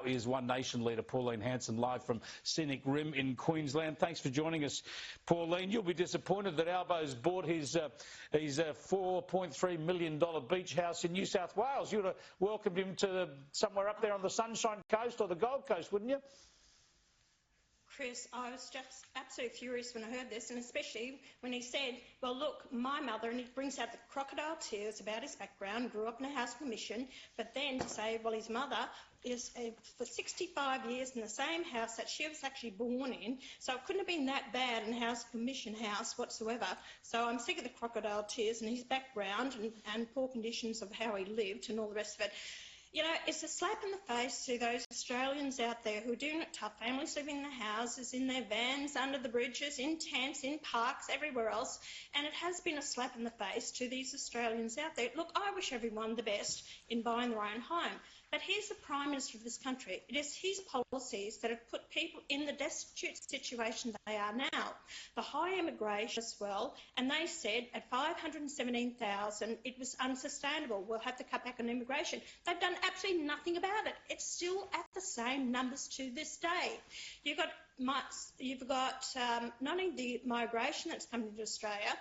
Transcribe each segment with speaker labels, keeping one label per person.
Speaker 1: now is One Nation leader Pauline Hanson, live from scenic Rim in Queensland. Thanks for joining us, Pauline. You'll be disappointed that Albo's bought his $4.3 million beach house in New South Wales. You would have welcomed him to somewhere up there on the Sunshine Coast or the Gold Coast, wouldn't you?
Speaker 2: Chris, I was just absolutely furious when I heard this, and especially when he said, well, look, my mother, and he brings out the crocodile tears about his background, grew up in a house commission, but then to say, well, his mother is for 65 years in the same house that she was actually born in, so it couldn't have been that bad in a house commission house whatsoever. So I'm sick of the crocodile tears and his background and poor conditions of how he lived and all the rest of it. You know, it's a slap in the face to those Australians out there who are doing it tough, families living in their houses, in their vans, under the bridges, in tents, in parks, everywhere else, and it has been a slap in the face to these Australians out there. Look, I wish everyone the best in buying their own home, but he's the Prime Minister of this country. It is his policies that have put people in the destitute situation they are now. The high immigration as well, and they said at 517,000 it was unsustainable. We'll have to cut back on immigration. They've done absolutely nothing about it. It's still at the same numbers to this day. You've got not only the migration that's coming to Australia,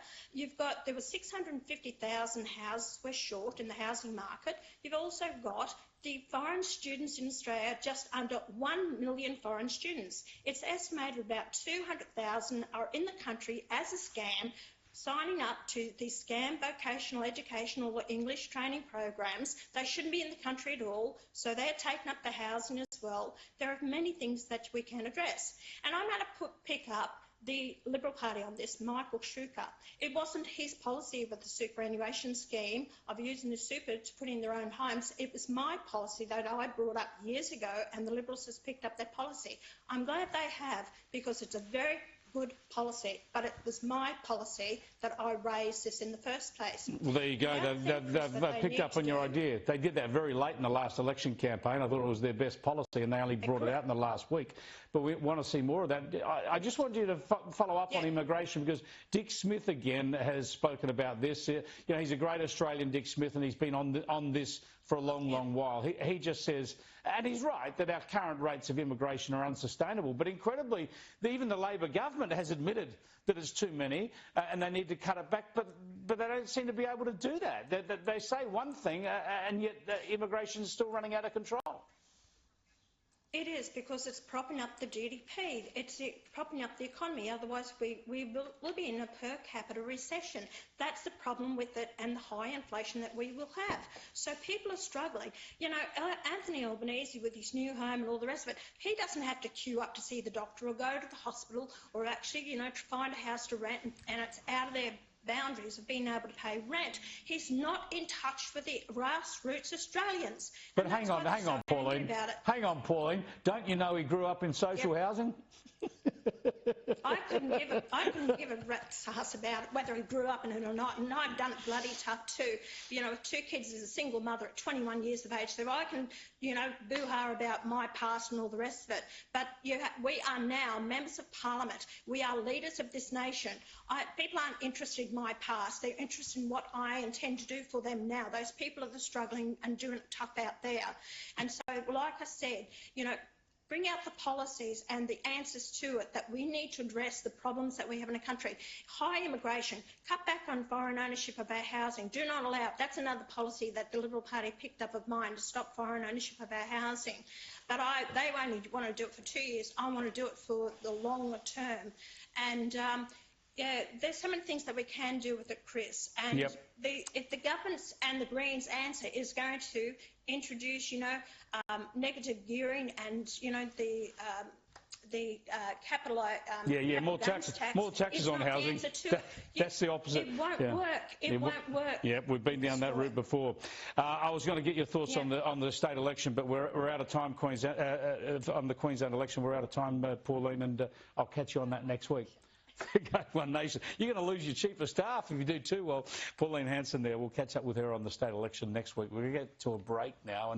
Speaker 2: there were 650,000 houses were short in the housing market. You've also got the foreign students in Australia, just under 1 million foreign students. It's estimated about 200,000 are in the country as a scam, signing up to the scam vocational educational or English training programs. They shouldn't be in the country at all, so they're taking up the housing as well. There are many things that we can address. And I'm going to pick up the Liberal Party on this, Michael Schuker. It wasn't his policy with the superannuation scheme of using the super to put in their own homes. It was my policy that I brought up years ago, and the Liberals has picked up that policy. I'm glad they have, because it's a very good policy, but it was my policy that I raised this in the first place.
Speaker 1: Well, there you go. They've picked up on your idea. They did that very late in the last election campaign. I thought it was their best policy, and they only brought it out in the last week. But we want to see more of that. I just want you to follow up on immigration, because Dick Smith again has spoken about this. You know, he's a great Australian, Dick Smith, and he's been on this for a long while. He just says, and he's right, that our current rates of immigration are unsustainable. But incredibly, even the Labor government has admitted that it's too many and they need to cut it back. But they don't seem to be able to do that. They say one thing and yet immigration is still running out of control.
Speaker 2: It is, because it's propping up the GDP. It's propping up the economy. Otherwise, we will be in a per capita recession. That's the problem with it, and the high inflation that we will have. So people are struggling. You know, Anthony Albanese with his new home and all the rest of it, he doesn't have to queue up to see the doctor or go to the hospital or actually, you know, to find a house to rent, and it's out of their boundaries of being able to pay rent. He's not in touch with the grassroots Australians.
Speaker 1: But hang on, Pauline. Hang on, Pauline. Don't you know he grew up in social housing?
Speaker 2: I couldn't give a rat's ass about it, whether he grew up in it or not, and I've done it bloody tough too. You know, with 2 kids as a single mother at 21 years of age, so I can, you know, boo-ha about my past and all the rest of it. But we are now members of Parliament. We are leaders of this nation. People aren't interested in my past. They're interested in what I intend to do for them now. Those people are struggling and doing it tough out there. And so, like I said, you know, bring out the policies and the answers to it, that we need to address the problems that we have in the country. High immigration, cut back on foreign ownership of our housing, do not allow it. That's another policy that the Liberal Party picked up of mine, to stop foreign ownership of our housing. But they only want to do it for 2 years. I want to do it for the longer term. And yeah, there's so many things that we can do with it, Chris. And if the government's and the Greens' answer is going to introduce, you know, negative gearing and, you know, the capital
Speaker 1: more taxes on housing. That's the opposite.
Speaker 2: It won't work. It won't work.
Speaker 1: Yeah, we've been down that route before. I was going to get your thoughts on the state election, but we're out of time. On the Queensland election, we're out of time, Pauline, and I'll catch you on that next week. One Nation. You're going to lose your chief of staff if you do too well. Pauline Hanson there. We'll catch up with her on the state election next week. We're going to get to a break now. And